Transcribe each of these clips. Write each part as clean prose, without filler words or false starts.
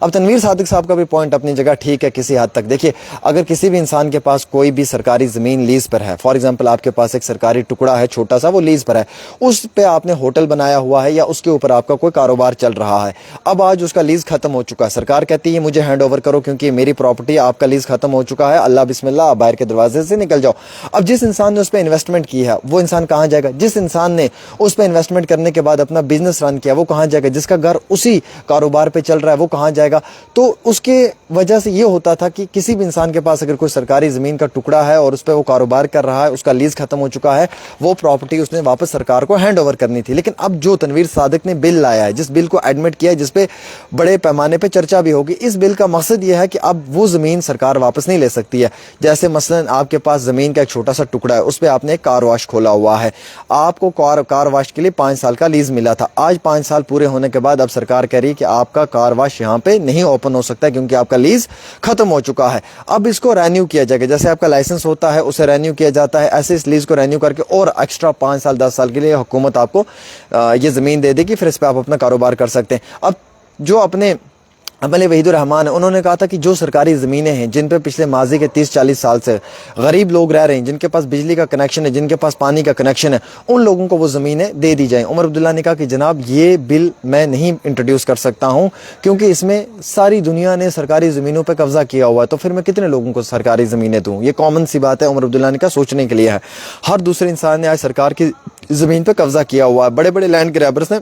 اب تنویر صادق صاحب کا بھی پوائنٹ اپنی جگہ ٹھیک ہے کسی حد تک. دیکھیے اگر کسی بھی انسان کے پاس کوئی بھی سرکاری زمین لیز پر ہے, فار ایگزامپل آپ کے پاس ایک سرکاری ٹکڑا ہے چھوٹا سا, وہ لیز پر ہے, اس پہ آپ نے ہوٹل بنایا ہوا ہے یا اس کے اوپر آپ کا کوئی کاروبار چل رہا ہے, اب آج اس کا لیز ختم ہو چکا ہے, سرکار کہتی ہے مجھے ہینڈ اوور کرو کیونکہ میری پراپرٹی, آپ کا لیز ختم ہو چکا ہے, اللہ بسم اللہ آپ باہر کے دروازے سے نکل جاؤ. اب جس انسان نے اس پہ انویسٹمنٹ کی ہے وہ انسان کہاں جائے گا؟ جس انسان نے اس پہ انویسٹمنٹ کرنے کے بعد اپنا بزنس رن کیا وہ کہاں جائے گا؟ جس کا گھر اسی کاروبار پہ چل رہا ہے وہ کہاں جائے گا؟ تو اس کے وجہ سے یہ ہوتا تھا کہ کسی بھی انسان کے پاس اگر کوئی سرکاری زمین کا ٹکڑا ہے اور اس پہ وہ کاروبار کر رہا ہے, اس کا لیز ختم ہو چکا ہے, وہ پراپرٹی اس نے واپس سرکار کو ہینڈ اوور کرنی تھی. لیکن اب جو تنویر صادق نے بل لایا ہے, جس بل کو ایڈمٹ کیا ہے, جس پہ بڑے پیمانے پہ چرچا بھی ہوگی, اس بل کا مقصد یہ ہے کہ اب وہ زمین سرکار واپس نہیں لے سکتی ہے. جیسے مثلا آپ کے پاس زمین کا ایک چھوٹا سا ٹکڑا ہے, اس پہ آپ نے ایک کار واش کھولا ہوا ہے, آپ کو کار واش کے لیے 5 سال کا لیز ملا تھا. آج 5 سال پورے ہونے کے بعد اب سرکار کہہ رہی ہے کہ آپ کا کار واش یہاں پہ نہیں اوپن ہو سکتا کیونکہ آپ کا لیز ختم ہو چکا ہے. اب اس کو رینیو کیا جائے گا, جیسے آپ کا لائسنس ہوتا ہے اسے رینیو کیا جاتا ہے, ایسے اس لیز کو رینیو کر کے اور ایکسٹرا 5 سال 10 سال کے لیے حکومت آپ کو یہ زمین دے دے گی, پھر اس پہ آپ اپنا کاروبار کر سکتے ہیں. اب جو اپنے MLA وحید الرحمان, انہوں نے کہا تھا کہ جو سرکاری زمینیں ہیں جن پہ پچھلے ماضی کے 30-40 سال سے غریب لوگ رہ رہے ہیں, جن کے پاس بجلی کا کنیکشن ہے, جن کے پاس پانی کا کنیکشن ہے, ان لوگوں کو وہ زمینیں دے دی جائیں. عمر عبداللہ نے کہا کہ جناب یہ بل میں نہیں انٹروڈیوس کر سکتا ہوں کیونکہ اس میں ساری دنیا نے سرکاری زمینوں پہ قبضہ کیا ہوا ہے, تو پھر میں کتنے لوگوں کو سرکاری زمینیں دوں؟ یہ کامن سی بات ہے. عمر عبداللہ نے کہا سوچنے کے لیے ہے. ہر دوسرے انسان نے آج سرکار کی زمین پہ قبضہ کیا ہوا ہے. بڑے بڑے لینڈ گریبرز نے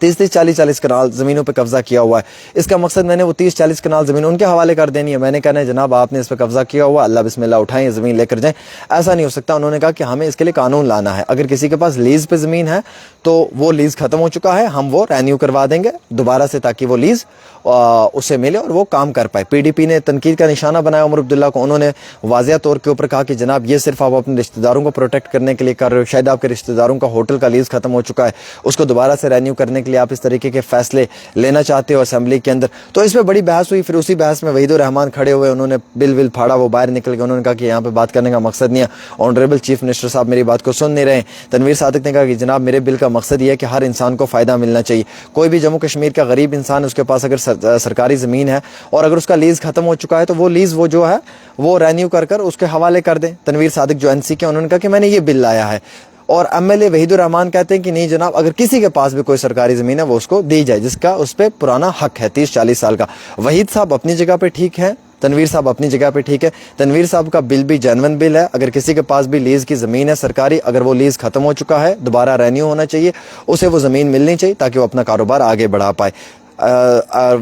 30-40 کنال زمینوں پہ قبضہ کیا ہوا ہے. اس کا مقصد میں نے وہ 30-40 کنال زمین ان کے حوالے کر دینی ہے. میں نے کہنا ہے جناب آپ نے اس پہ قبضہ کیا ہوا, اللہ بسم اللہ اٹھائیں یہ زمین لے کر جائیں. ایسا نہیں ہو سکتا. انہوں نے کہا کہ ہمیں اس کے لیے قانون لانا ہے. اگر کسی کے پاس لیز پہ زمین ہے تو وہ لیز ختم ہو چکا ہے, ہم وہ رینیو کروا دیں گے دوبارہ سے تاکہ وہ لیز اسے ملے اور وہ کام کر پائے. PDP نے تنقید کا نشانہ بنایا عمر عبداللہ کو. انہوں نے واضح طور کے اوپر کہا کہ جناب یہ صرف آپ اپنے رشتہ داروں کو پروٹیکٹ کرنے کے لیے کر رہے ہو. شاید آپ کے رشتہ داروں کا ہوٹل کا لیز ختم ہو چکا ہے, اس کو دوبارہ سے رینیو کرنے کے لیے آپ اس طریقے کے فیصلے لینا چاہتے ہو اسمبلی کے اندر. تو اس پہ بڑی بحث ہوئی. پھر اسی بحث میں وحید الرحمان کھڑے ہوئے, انہوں نے بل پھاڑا, وہ باہر نکل گئے. انہوں نے کہا کہ یہاں پہ بات کرنے کا مقصد نہیں ہے, آنریبل چیف منسٹر صاحب میری بات کو سن نہیں رہے ہیں. تنویر صادق نے کہا کہ جناب میرے بل کا مقصد یہ ہے کہ ہر انسان کو فائدہ ملنا چاہیے. کوئی بھی جموں کشمیر کا غریب انسان, اس کے پاس اگر سرکاری زمین ہے اور اگر اس کا لیز ختم ہو چکا ہے تو وہ لیز وہ جو ہے وہ رینیو کر اس کے حوالے کر دیں. تنویر صادق جو NC کے, انہوں نے کہا کہ میں نے یہ بل لایا ہے. اور MLA وحید الرحمان کہتے ہیں کہ نہیں جناب, اگر کسی کے پاس بھی کوئی سرکاری زمین ہے وہ اس کو دی جائے جس کا اس پہ پرانا حق ہے 30-40 سال کا. وحید صاحب اپنی جگہ پہ ٹھیک ہے, تنویر صاحب اپنی جگہ پہ ٹھیک ہے. تنویر صاحب کا بل بھی جینون بل ہے. اگر کسی کے پاس بھی لیز کی زمین ہے سرکاری, اگر وہ لیز ختم ہو چکا ہے دوبارہ رینیو ہونا چاہیے, اسے وہ زمین ملنی چاہیے تاکہ وہ اپنا کاروبار آگے بڑھا پائے.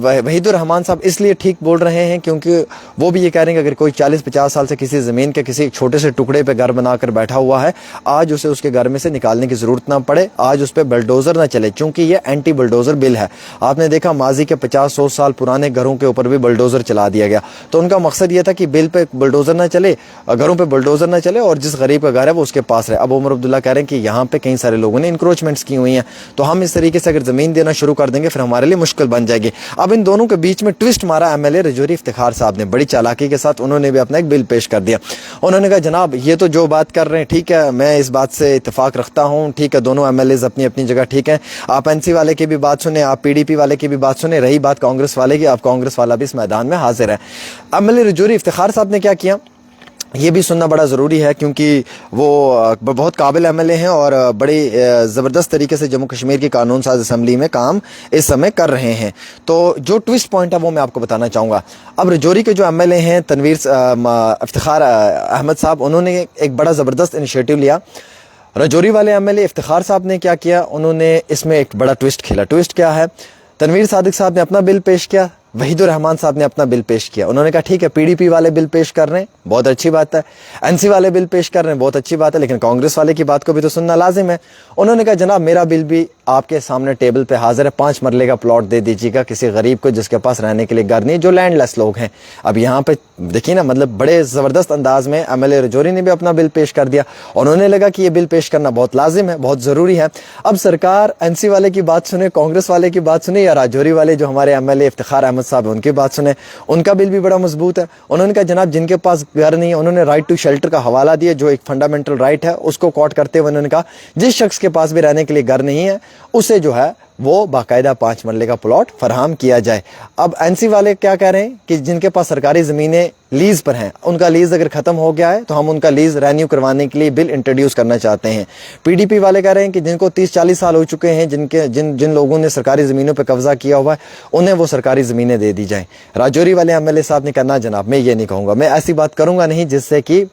وحید الرحمان صاحب اس لیے ٹھیک بول رہے ہیں کیونکہ وہ بھی یہ کہہ رہے ہیں کہ اگر کوئی 40-50 سال سے کسی زمین کے کسی چھوٹے سے ٹکڑے پہ گھر بنا کر بیٹھا ہوا ہے, آج اسے اس کے گھر میں سے نکالنے کی ضرورت نہ پڑے, آج اس پہ بلڈوزر نہ چلے, چونکہ یہ اینٹی بلڈوزر بل ہے. آپ نے دیکھا ماضی کے 50-100 سال پرانے گھروں کے اوپر بھی بلڈوزر چلا دیا گیا. تو ان کا مقصد یہ تھا کہ بل پہ بلڈوزر نہ چلے, گھروں پہ بلڈوزر نہ چلے, اور جس غریب کا گھر ہے وہ اس کے پاس رہے. اب عمر عبداللہ کہہ رہے ہیں کہ یہاں پہ کئی سارے لوگوں نے انکروچمنٹس کی ہوئی ہیں, تو ہم اس طریقے سے اگر زمین دینا شروع کر دیں گے پھر ہمارے لیے مشکل بن جائے گی. اب ان دونوں کے بیچ میں ٹوسٹ مارا MLA رجوری افتخار صاحب نے بڑی چالاکی کے ساتھ. انہوں نے بھی اپنا ایک بل پیش کر دیا. انہوں نے کہا جناب یہ تو جو بات کر رہے ہیں ٹھیک ہے, میں اس بات سے اتفاق رکھتا ہوں, ٹھیک ہے دونوں MLAs اپنی اپنی جگہ ٹھیک ہیں. آپ NC والے کی بھی بات سنیں, آپ PDP والے کی بھی بات سنیں. رہی بات کانگریس والے کی, آپ کانگریس والا بھی اس میدان میں حاضر ہے. MLA رجوری افتخار صاحب نے کیا کیا یہ بھی سننا بڑا ضروری ہے کیونکہ وہ بہت قابل MLA ہیں اور بڑی زبردست طریقے سے جموں کشمیر کی قانون ساز اسمبلی میں کام اس سمے کر رہے ہیں. تو جو ٹوسٹ پوائنٹ ہے وہ میں آپ کو بتانا چاہوں گا. اب رجوری کے جو MLA ہیں تنویر افتخار احمد صاحب, انہوں نے ایک بڑا زبردست انیشیٹو لیا. رجوری والے MLA افتخار صاحب نے کیا کیا, انہوں نے اس میں ایک بڑا ٹوسٹ کھیلا. ٹوسٹ کیا ہے, تنویر صادق صاحب نے اپنا بل پیش کیا, وحید الرحمان صاحب نے اپنا بل پیش کیا. انہوں نے کہا ٹھیک ہے PDP والے بل پیش کر رہے ہیں, بہت اچھی بات ہے, NC والے بل پیش کر رہے ہیں, بہت اچھی بات ہے, لیکن کانگریس والے کی بات کو بھی تو سننا لازم ہے. انہوں نے کہا جناب میرا بل بھی آپ کے سامنے ٹیبل پہ حاضر ہے, 5 مرلے کا پلاٹ دے دیجیے گا کسی غریب کو جس کے پاس رہنے کے لیے گھر نہیں, جو لینڈ لیس لوگ ہیں. اب یہاں پہ دیکھیے نا, مطلب بڑے زبردست انداز میں MLA رجوری نے بھی اپنا بل پیش کر دیا. انہوں نے لگا کہ یہ بل پیش کرنا بہت لازم ہے, بہت ضروری ہے. اب سرکار NC والے کی بات سنے, کانگریس والے کی بات سنے, یا راجوری والے جو ہمارے MLA افتخار احمد صاحب ان کی بات سنے, ان کا بل بھی بڑا مضبوط ہے. انہوں نے کہا جناب جن کے پاس گھر نہیں ہے, انہوں نے رائٹ ٹو شیلٹر کا حوالہ دیا جو ایک فنڈامنٹل رائٹ ہے, اس کو کوٹ کرتے ہوئے انہوں نے کہا جس شخص کے پاس بھی رہنے کے لیے گھر نہیں ہے اسے جو ہے وہ باقاعدہ 5 مرلے کا پلاٹ فراہم کیا جائے۔ اب NC والے کیا کہہ رہے ہیں کہ جن کے پاس سرکاری زمینیں لیز پر ہیں، ان کا لیز اگر ختم ہو گیا ہے تو ہم ان کا لیز رینیو کروانے کے لیے بل انٹروڈیوس کرنا چاہتے ہیں۔ PDP والے کہہ رہے ہیں کہ جن کو 30-40 سال ہو چکے ہیں، جن لوگوں نے سرکاری زمینوں پہ قبضہ کیا ہوا ہے، انہیں وہ سرکاری زمینیں دے دی جائیں۔ راجوری والے MLA صاحب نے کہنا جناب میں یہ نہیں کہوں گا، میں ایسی بات کروں گا نہیں جس سے کہ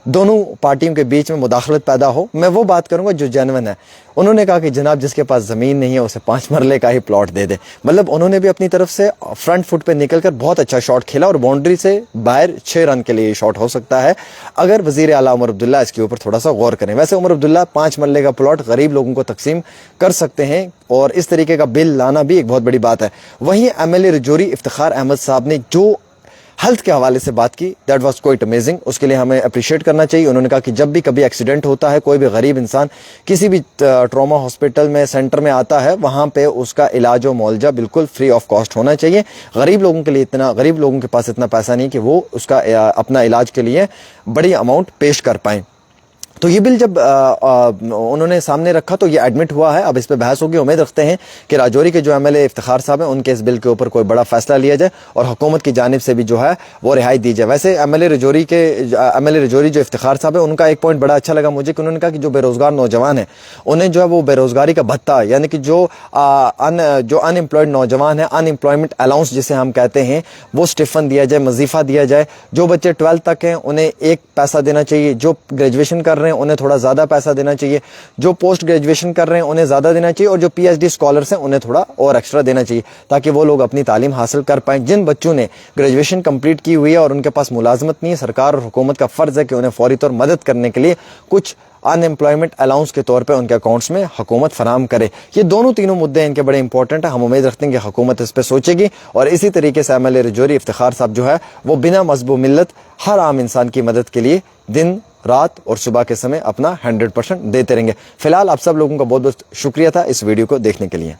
دونوں پارٹیوں کے بیچ میں مداخلت پیدا ہو، میں وہ بات کروں گا جو جینون ہے۔ انہوں نے کہا کہ جناب جس کے پاس زمین نہیں ہے اسے 5 مرلے کا ہی پلاٹ دے دے، مطلب انہوں نے بھی اپنی طرف سے فرنٹ فٹ پہ نکل کر بہت اچھا شاٹ کھیلا اور باؤنڈری سے باہر 6 رن کے لیے یہ شاٹ ہو سکتا ہے اگر وزیر اعلیٰ عمر عبداللہ اس کے اوپر تھوڑا سا غور کریں۔ ویسے عمر عبداللہ 5 مرلے کا پلاٹ غریب لوگوں کو تقسیم کر سکتے ہیں اور اس طریقے کا بل لانا بھی ایک بہت بڑی بات ہے۔ وہیں MLA رجوری افتخار احمد صاحب نے جو ہیلتھ کے حوالے سے بات کی، دیٹ واز کوائٹ امیزنگ، اس کے لیے ہمیں اپریشیٹ کرنا چاہیے۔ انہوں نے کہا کہ جب بھی کبھی ایکسیڈنٹ ہوتا ہے، کوئی بھی غریب انسان کسی بھی ٹراما ہاسپٹل میں سینٹر میں آتا ہے، وہاں پہ اس کا علاج و معالجہ بالکل فری آف کاسٹ ہونا چاہیے۔ غریب لوگوں کے پاس اتنا پیسہ نہیں کہ وہ اس کا اپنا علاج کے لیے بڑی اماؤنٹ پیش کر پائیں۔ تو یہ بل جب انہوں نے سامنے رکھا تو یہ ایڈمٹ ہوا ہے، اب اس پہ بحث ہوگی۔ امید رکھتے ہیں کہ راجوری کے جو MLA افتخار صاحب ہیں ان کے اس بل کے اوپر کوئی بڑا فیصلہ لیا جائے اور حکومت کی جانب سے بھی جو ہے وہ رہائی دی جائے۔ ویسے MLA رجوری جو افتخار صاحب ہیں ان کا ایک پوائنٹ بڑا اچھا لگا مجھے کہ انہوں نے کہا کہ جو بے روزگار نوجوان ہیں انہیں جو ہے وہ بے روزگاری کا بھتہ، یعنی کہ جو ان امپلائڈ نوجوان ہیں، ان امپلائمنٹ الاؤنس جسے ہم کہتے ہیں، وہ اسٹیفن دیا جائے، وظیفہ دیا جائے۔ جو بچے 12 تک ہیں انہیں ایک پیسہ دینا چاہیے، جو گریجویشن کر رہے ہیں انہیں تھوڑا زیادہ پیسہ دینا چاہیے، جو پوسٹ گریجویشن کر رہے ہیں انہیں زیادہ دینا چاہیے، اور جو PhD اسکالرس ہیں انہیں تھوڑا اور ایکسٹرا دینا چاہیے تاکہ وہ لوگ اپنی تعلیم حاصل کر پائیں۔ جن بچوں نے گریجویشن کمپلیٹ کی ہوئی ہے اور ان کے پاس ملازمت نہیں ہے، سرکار اور حکومت کا فرض ہے کہ انہیں فوری طور مدد کرنے کے لیے کچھ ان امپلائمنٹ الاؤنس کے طور پہ ان کے اکاؤنٹس میں حکومت فراہم کرے۔ یہ تینوں مدعے ان کے بڑے امپورٹنٹ ہیں۔ ہم امید رکھتے ہیں کہ حکومت اس پہ سوچے گی اور اسی طریقے سے MLA رجوری افتخار صاحب جو ہے وہ بنا مذہب و ملت ہر عام انسان کی مدد کے لیے دن رات اور صبح کے سمے اپنا 100% دیتے رہیں گے۔ فی الحال آپ سب لوگوں کا بہت بہت شکریہ تھا اس ویڈیو کو دیکھنے کے لیے۔